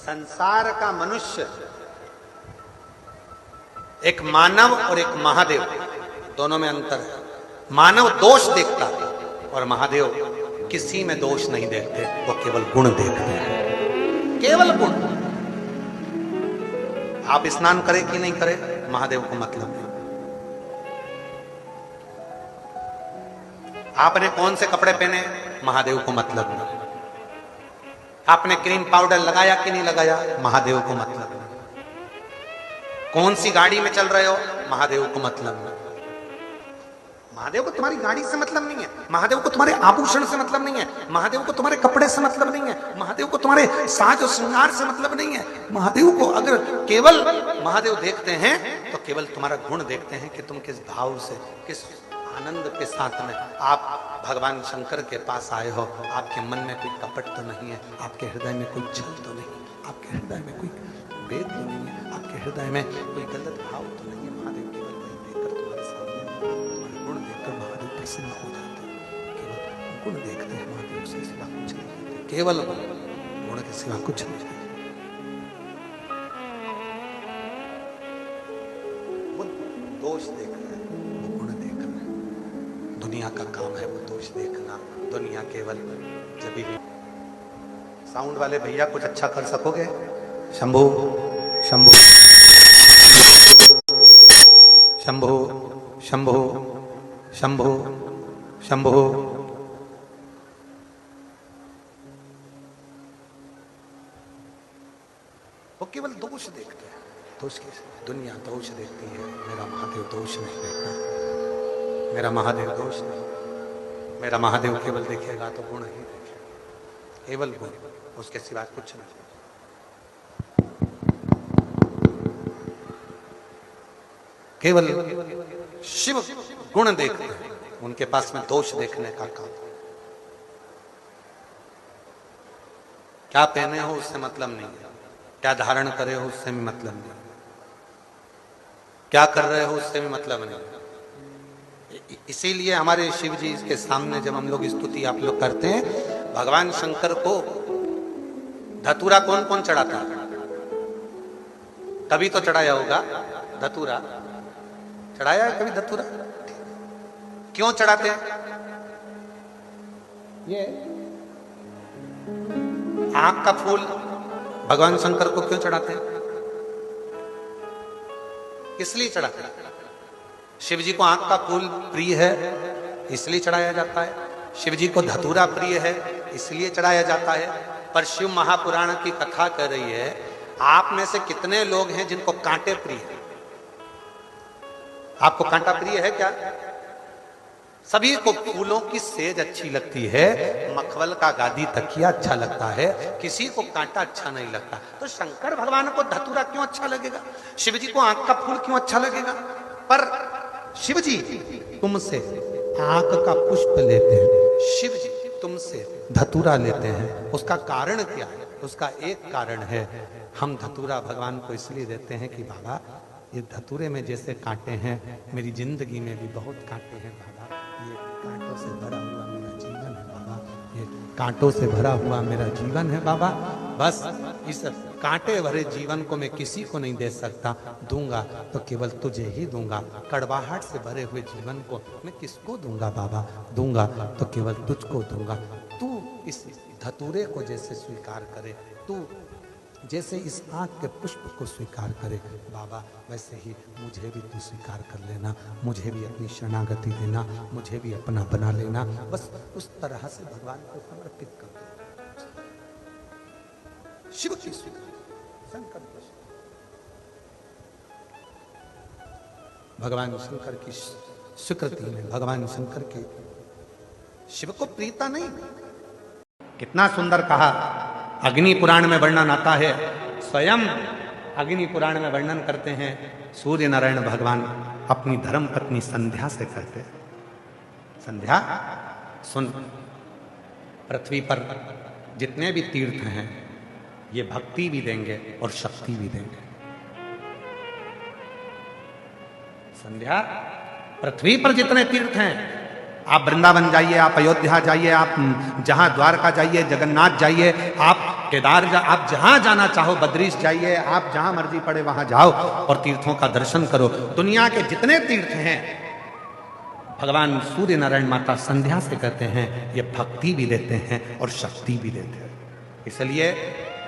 संसार का मनुष्य एक मानव और एक महादेव, दोनों में अंतर है। मानव दोष देखता है और महादेव किसी में दोष नहीं देखते, वो केवल गुण देखते हैं, केवल गुण। आप स्नान करें कि नहीं करें, महादेव को मतलब नहीं। आपने कौन से कपड़े पहने, महादेव को मतलब नहीं। आपने क्रीम पाउडर लगाया कि नहीं लगाया, महादेव को मतलब नहीं। कौन सी गाड़ी में चल रहे हो, महादेव को मतलब नहीं। महादेव को तुम्हारी गाड़ी से मतलब नहीं है, महादेव को तुम्हारे आभूषण से मतलब नहीं है, महादेव को तुम्हारे कपड़े से मतलब नहीं है, महादेव को तुम्हारे साज और श्रृंगार से मतलब नहीं है। महादेव को अगर केवल महादेव देखते हैं तो केवल तुम्हारा गुण देखते हैं कि तुम किस भाव से, किस आनंद के साथ में आप भगवान शंकर के पास आए हो। आपके मन में कोई कपट तो नहीं है, आपके हृदय में कोई छल तो नहीं, आपके हृदय में कोई भेद तो नहीं है, आपके हृदय में कोई गलत भाव तो नहीं है। महादेव केवल वही देखकर तुम्हारे सामने, तुम्हारे गुण देखकर महादेव प्रसन्न हो जाते हैं। केवल गुण देखते हैं, महादेव से सिवा कुछ नहीं देखते, केवल गुण के सिवा कुछ नहीं देखते। वो दोष देख रहे हैं, वो गुण देख रहे हैं। दुनिया का काम है वो दोष देखना। दुनिया केवल जब भी साउंड वाले भैया कुछ अच्छा कर सकोगे, शंभू शंभू शंभू शंभू शंभू शंभू। वो केवल दोष देखते हैं, दोष के दुनिया दोष देखती है, मेरा महादेव दोष नहीं देखता, मेरा महादेव दोष नहीं, मेरा महादेव केवल देखेगा तो गुण ही देखेगा, केवल गुण, उसके सिवा कुछ नहीं। केवल शिव गुण देखते हैं, उनके पास में दोष देखने का काम। क्या पहने हो उससे मतलब नहीं है, क्या धारण करे हो उससे भी मतलब नहीं, क्या कर रहे हो उससे भी मतलब नहीं। इसीलिए हमारे शिव जी के सामने जब हम लोग स्तुति आप लोग करते हैं, भगवान शंकर को धतूरा कौन कौन चढ़ाता है? कभी तो चढ़ाया होगा धतूरा, चढ़ाया है कभी धतूरा? क्यों चढ़ाते हैं? ये आंख का फूल भगवान शंकर को क्यों चढ़ाते हैं? इसलिए चढ़ाते हैं। शिव जी को आंख का फूल प्रिय है इसलिए चढ़ाया जाता है, शिव जी को धतूरा प्रिय है इसलिए चढ़ाया जाता है। पर शिव महापुराण की कथा कर रही है, आप में से कितने लोग हैं जिनको कांटे प्रिय है? आपको कांटा प्रिय है क्या? सभी को फूलों की सेज अच्छी लगती है, मखमल का गादी तकिया अच्छा लगता है, किसी को कांटा अच्छा नहीं लगता। तो शंकर भगवान को धतूरा क्यों अच्छा लगेगा? शिव जी को आंख का फूल क्यों अच्छा लगेगा? पर शिव जी तुमसे आंख का पुष्प लेते हैं, शिव जी तुमसे धतूरा लेते हैं। उसका कारण क्या है? उसका एक कारण है, हम धतूरा भगवान को इसलिए देते हैं कि बाबा ये धतूरे में जैसे कांटे हैं, मेरी जिंदगी में भी बहुत कांटे हैं बाबा, ये कांटों से भरा हुआ मेरा जीवन है बाबा, ये कांटों से भरा हुआ मेरा जीवन है बाबा। बस इस कांटे भरे जीवन को मैं किसी को नहीं दे सकता, दूंगा तो केवल तुझे ही दूंगा। कड़वाहट से भरे हुए जीवन को मैं किसको दूंगा बाबा? दूंगा तो केवल तुझको दूंगा। तू इस धतूरे को जैसे स्वीकार करे, तू जैसे इस आंख के पुष्प को स्वीकार करे बाबा, वैसे ही मुझे भी तू स्वीकार कर लेना, मुझे भी अपनी शरणागति देना, मुझे भी अपना बना लेना। बस उस तरह से भगवान को समर्पित कर दो। शिव की स्वीकृति, शंकर की भगवान शंकर की स्वीकृति में, भगवान शंकर के शिव को प्रीता नहीं। कितना सुंदर कहा, अग्नि पुराण में वर्णन आता है, स्वयं अग्नि पुराण में वर्णन करते हैं सूर्य नारायण भगवान अपनी धर्म पत्नी संध्या से कहते हैं, संध्या सुन, पृथ्वी पर जितने भी तीर्थ हैं ये भक्ति भी देंगे और शक्ति भी देंगे। संध्या, पृथ्वी पर जितने तीर्थ हैं, आप वृंदावन जाइए, आप अयोध्या जाइए, आप जहां द्वारका जाइए, जगन्नाथ जाइए, आप आप जहां जाना चाहो, बद्रीश जाइए, आप जहां मर्जी पड़े वहां जाओ और तीर्थों का दर्शन करो। दुनिया के जितने तीर्थ हैं भगवान सूर्य नारायण माता संध्या से कहते हैं ये भक्ति भी देते हैं और शक्ति भी देते हैं। इसलिए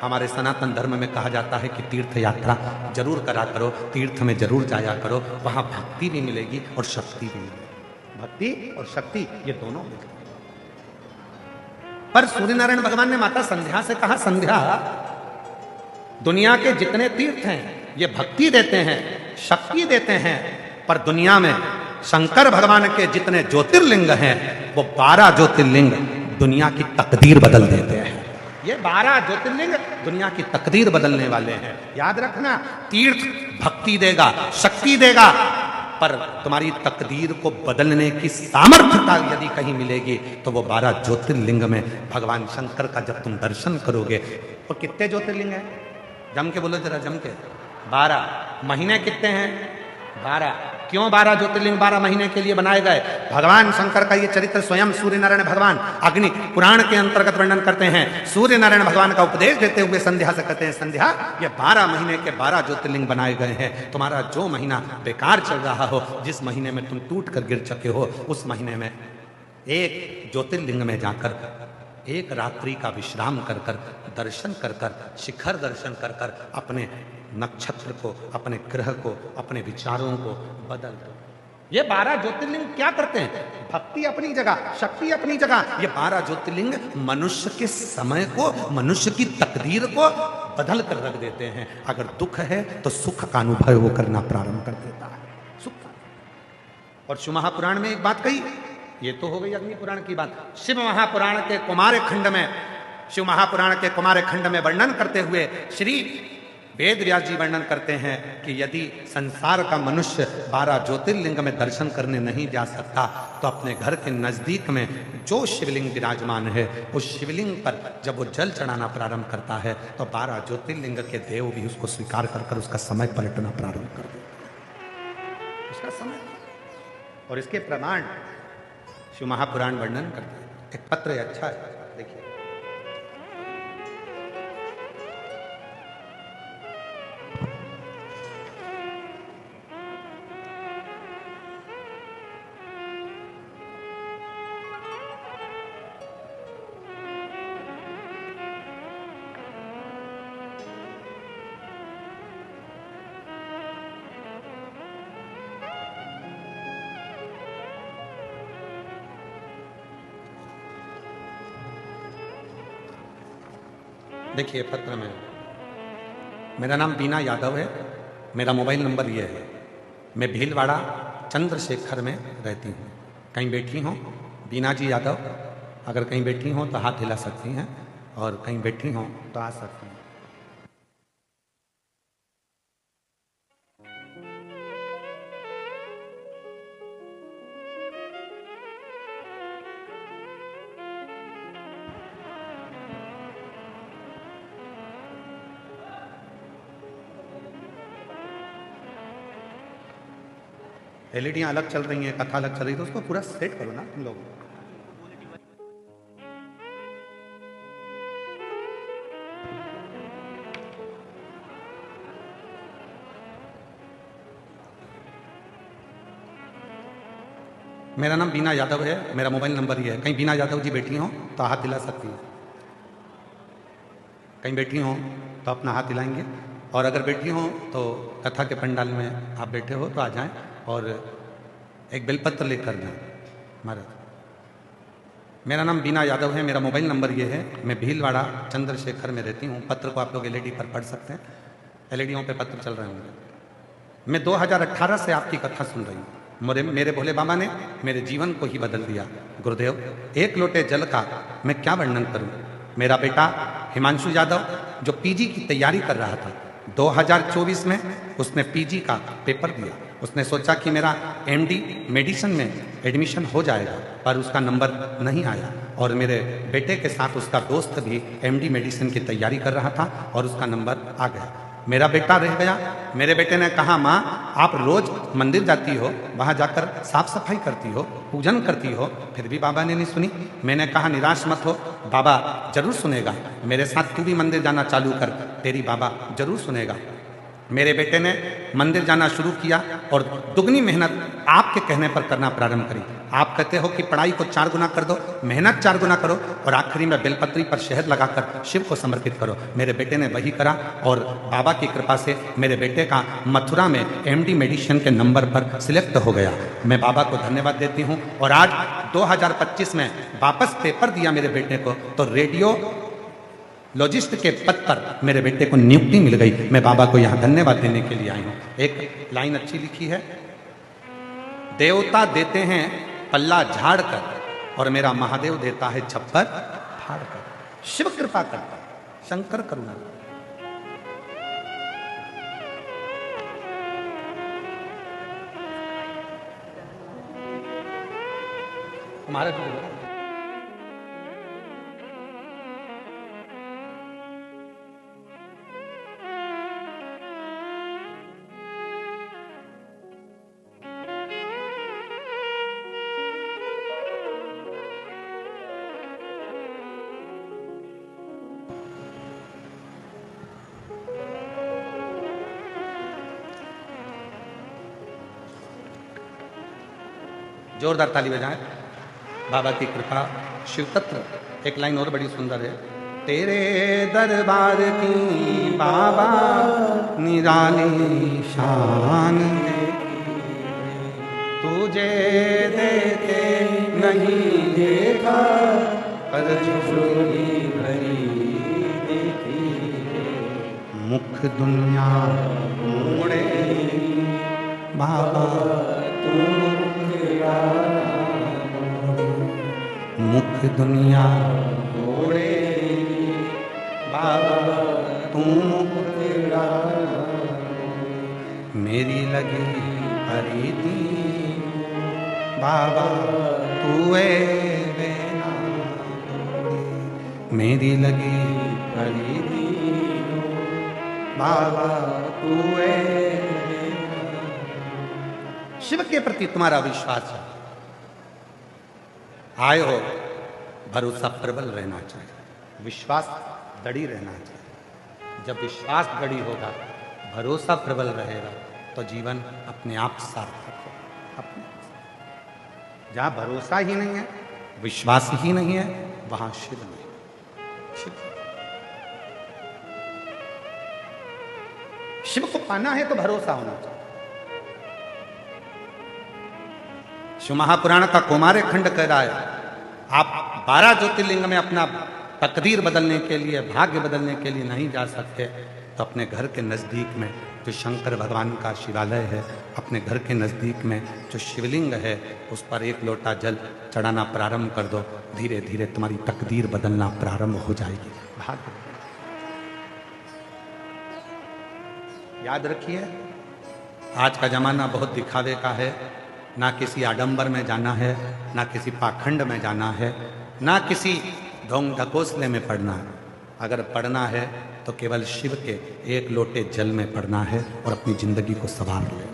हमारे सनातन धर्म में कहा जाता है कि तीर्थ यात्रा जरूर करा करो, तीर्थ में जरूर जाया करो, वहां भक्ति भी मिलेगी और शक्ति भी मिलेगी। भक्ति और शक्ति ये दोनों मिलेगी। पर सूर्य नारायण भगवान ने माता संध्या से कहा, संध्या दुनिया के जितने तीर्थ हैं ये भक्ति देते हैं, शक्ति देते हैं, पर दुनिया में शंकर भगवान के जितने ज्योतिर्लिंग हैं वो 12 ज्योतिर्लिंग दुनिया की तकदीर बदल देते हैं। ये 12 ज्योतिर्लिंग दुनिया की तकदीर बदलने वाले हैं। याद रखना, तीर्थ भक्ति देगा, शक्ति देगा, पर तुम्हारी तकदीर को बदलने की सामर्थ्यता यदि कहीं मिलेगी तो वो 12 ज्योतिर्लिंग में भगवान शंकर का जब तुम दर्शन करोगे। तो कितने ज्योतिर्लिंग हैं? जम के बोलो जरा, जम के। 12 महीने कितने हैं? 12। क्यों 12 ज्योतिर्लिंग 12 महीने के लिए बनाए गए? भगवान शंकर का ये चरित्र स्वयं सूर्य नारायण भगवान अग्नि पुराण के अंतर्गत वर्णन करते हैं। सूर्य नारायण भगवान का उपदेश देते हुए संध्या से कहते हैं, संध्या ये 12 महीने के 12 ज्योतिर्लिंग बनाए गए हैं। तुम्हारा जो महीना बेकार चल रहा हो, जिस महीने में तुम टूट कर गिर चुके हो, उस महीने में एक ज्योतिर्लिंग में जाकर एक रात्रि का विश्राम कर कर, दर्शन कर कर, शिखर दर्शन कर कर अपने नक्षत्र को, अपने ग्रह को, अपने विचारों को बदल दो। ये 12 ज्योतिर्लिंग क्या करते हैं? भक्ति अपनी जगह, शक्ति अपनी जगह। ये 12 ज्योतिर्लिंग मनुष्य के समय को, मनुष्य की तकदीर को बदल कर रख देते हैं। अगर दुख है तो सुख का अनुभव वो करना प्रारंभ कर देता है, सुख। और शिव महापुराण में एक बात कही, ये तो हो गई अग्नि पुराण की बात। शिव महापुराण के कुमार खंड में, शिव महापुराण के कुमार खंड में वर्णन करते हुए श्री वेद व्यास जी वर्णन करते हैं कि यदि संसार का मनुष्य 12 ज्योतिर्लिंग में दर्शन करने नहीं जा सकता तो अपने घर के नजदीक में जो शिवलिंग विराजमान है उस शिवलिंग पर जब वो जल चढ़ाना प्रारंभ करता है तो 12 ज्योतिर्लिंग के देव भी उसको स्वीकार कर कर उसका समय पलटना प्रारंभ कर देते हैं, उसका समय। और इसके प्रमाण शिव महापुराण वर्णन करते हैं। एक पत्र है, अच्छा है, देखिए। देखिए पत्र में, मेरा नाम बीना यादव है, मेरा मोबाइल नंबर ये है, मैं भीलवाड़ा चंद्रशेखर में रहती हूँ। कहीं बैठी हो बीना जी यादव, अगर कहीं बैठी हो तो हाथ हिला सकती हैं और कहीं बैठी हो तो आ सकती हैं। एलईडियाँ अलग चल रही हैं, कथा अलग चल रही है, तो उसको पूरा सेट करो ना तुम लोग। मेरा नाम बीना यादव है, मेरा मोबाइल नंबर ये है। कहीं बीना यादव जी बैठी हो तो हाथ हिला सकती हैं, कहीं बैठी हो तो अपना हाथ हिलाएंगे, और अगर बैठी हो तो कथा के पंडाल में आप बैठे हो तो आ जाएं और एक बेलपत्र लेकर जाएं। महाराज, मेरा नाम बीना यादव है, मेरा मोबाइल नंबर ये है, मैं भीलवाड़ा चंद्रशेखर में रहती हूँ। पत्र को आप लोग एलईडी पर पढ़ सकते हैं, एलईडीओं पे पत्र चल रहे होंगे। मैं 2018 से आपकी कथा सुन रही हूँ। मेरे भोले बाबा ने मेरे जीवन को ही बदल दिया। गुरुदेव, एक लोटे जल का मैं क्या वर्णन करूँ। मेरा बेटा हिमांशु यादव जो पीजी की तैयारी कर रहा था, 2024 में उसने पीजी का पेपर दिया। उसने सोचा कि मेरा एमडी मेडिसिन में एडमिशन हो जाएगा, पर उसका नंबर नहीं आया। और मेरे बेटे के साथ उसका दोस्त भी एमडी मेडिसिन की तैयारी कर रहा था और उसका नंबर आ गया। मेरा बेटा रह गया। मेरे बेटे ने कहा, माँ आप रोज मंदिर जाती हो, वहां जाकर साफ सफाई करती हो, पूजन करती हो, फिर भी बाबा ने नहीं सुनी। मैंने कहा निराश मत हो, बाबा जरूर सुनेगा। मेरे साथ तू भी मंदिर जाना चालू कर, तेरी बाबा जरूर सुनेगा। मेरे बेटे ने मंदिर जाना शुरू किया और दुगनी मेहनत आपके कहने पर करना प्रारंभ करी। आप कहते हो कि पढ़ाई को 4 गुना कर दो, मेहनत 4 गुना करो और आखिरी में बेलपत्री पर शहद लगाकर शिव को समर्पित करो। मेरे बेटे ने वही करा और बाबा की कृपा से मेरे बेटे का मथुरा में MD मेडिसिन के नंबर पर सिलेक्ट हो गया। मैं बाबा को धन्यवाद देती हूँ। और आज 2025 में वापस पेपर दिया मेरे बेटे को, तो रेडियो लॉजिस्ट के पद पर मेरे बेटे को नियुक्ति मिल गई। मैं बाबा को यहां धन्यवाद देने के लिए आई हूं। एक लाइन अच्छी लिखी है, देवता देते हैं पल्ला झाड़ कर और मेरा महादेव देता है छप्पर फाड़ कर। शिव कृपा करता है, शंकर करुणा। तुम्हारे जोरदार ताली बजाएं। बाबा की कृपा, शिव तत्व। एक लाइन और बड़ी सुंदर है, तेरे दरबार की बाबा निराली शान तुझे देते नहीं देखा पर झोली भरी देखी, मुख दुनिया मोड़े बाबा मुख दुनिया मोड़े बाबा तू मेरी लगी खरीदी बाबा तू मेरी लगी खरीदी बाबा तू। शिव के प्रति तुम्हारा विश्वास है, आए हो, भरोसा प्रबल रहना चाहिए, विश्वास दृढ़ रहना चाहिए। जब विश्वास दृढ़ होगा, भरोसा प्रबल रहेगा, तो जीवन अपने आप सार्थक होगा। जहां भरोसा ही नहीं है, विश्वास ही नहीं है, वहां शिव नहीं। शिव को पाना है तो भरोसा होना चाहिए। शिव महापुराण का कुमारे खंड कह रहा है, आप 12 ज्योतिर्लिंग में अपना तकदीर बदलने के लिए, भाग्य बदलने के लिए नहीं जा सकते, तो अपने घर के नज़दीक में जो शंकर भगवान का शिवालय है, अपने घर के नज़दीक में जो शिवलिंग है, उस पर 1 लोटा जल चढ़ाना प्रारंभ कर दो। धीरे धीरे तुम्हारी तकदीर बदलना प्रारंभ हो जाएगी। भाग्य याद रखिए, आज का जमाना बहुत दिखावे का है। ना किसी आडंबर में जाना है, ना किसी पाखंड में जाना है, ना किसी ढोंग ढकोसले में पड़ना है। अगर पढ़ना है तो केवल शिव के 1 लोटे जल में पढ़ना है और अपनी जिंदगी को संवार ले।